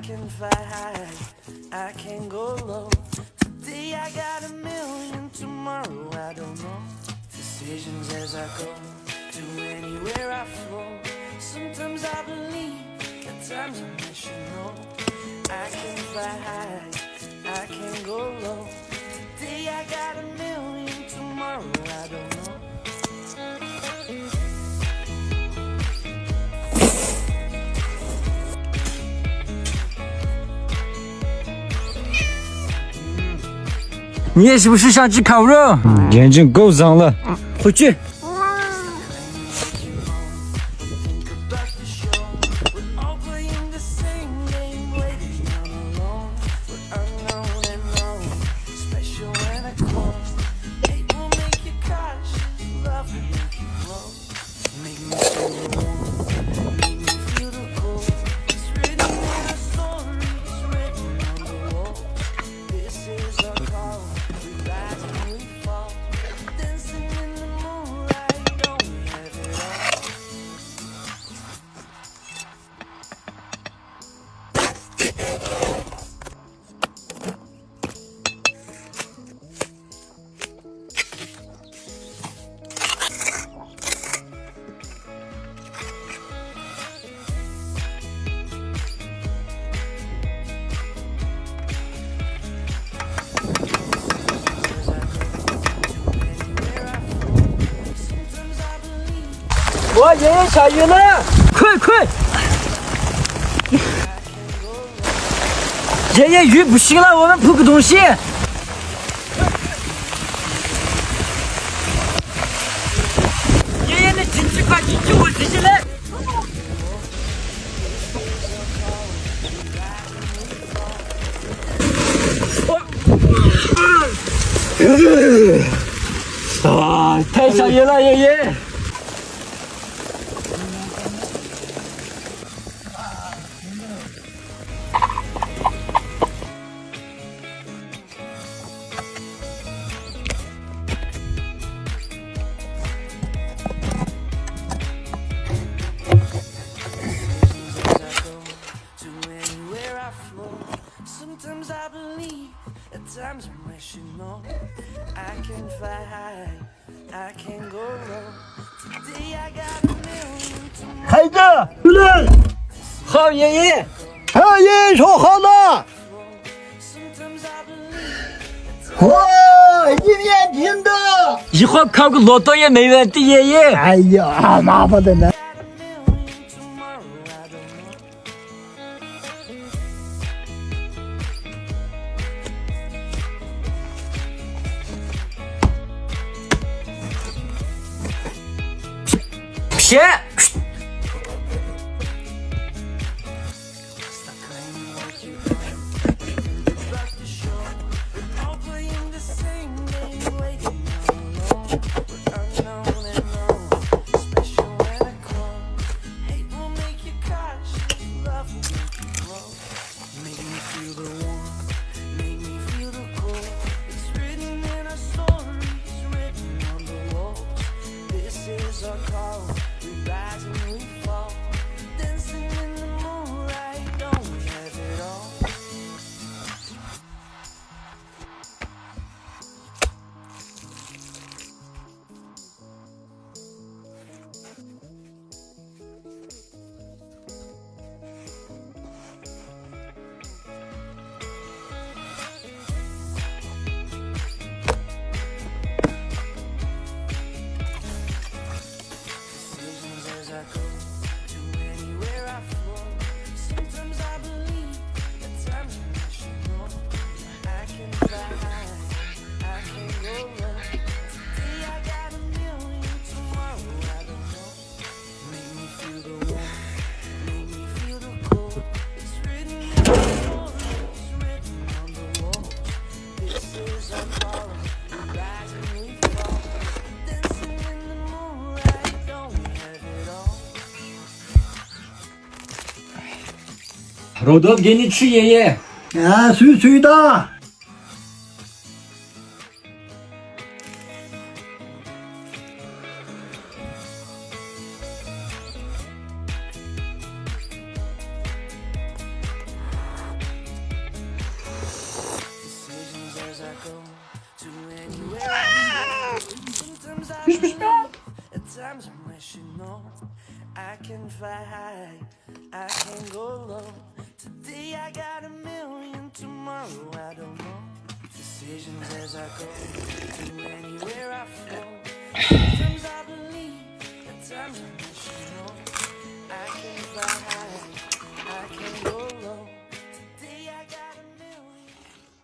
can fly high, I can go low. Today I got a million, tomorrow I don't know. Decisions as I go, to anywhere I flow. Sometimes I believe, at times I wish you know. I can fly high, I can go low. Today I got a million, tomorrow I don't know.你也是不是想吃烤肉？眼睛够脏了，回去。我爷爷下雨了，快快！爷爷雨不行了，我们铺个东西。爷爷，你进去快进去，我自己来。啊，太下雨了，爷爷。Sometimes I believe, at times I wish you know. I can fly high, I can go low. Today I got a million, tomorrow 孩子，来，好，爷爷。好，爷爷说好了。 Sometimes I believe, 哇，一面听的。一会儿烤个骆驼也没问题，爷爷。哎呀，麻烦的呢。 got a million, tomorrow I don't know. 撇。 All playing the same game, waiting alone. We're unknown and known, special when I come. Hate will make you cautious, love will make you grow. Make me feel the warmth, make me feel the cold. It's written in our stories, written on the walls. This is our call, we rise and we fall. Dancing in the moonlight, don't we have it all? 肉豆给你吃，爷爷。啊，碎碎的。I go to anywhere I go. Sometimes I believe, at times I wish you know. I can fly high, I can go low. Today I got a million, tomorrow I don't know. Decisions as I go to anywhere I flow. Sometimes I believe, at times I wish you know. I can fly high, I can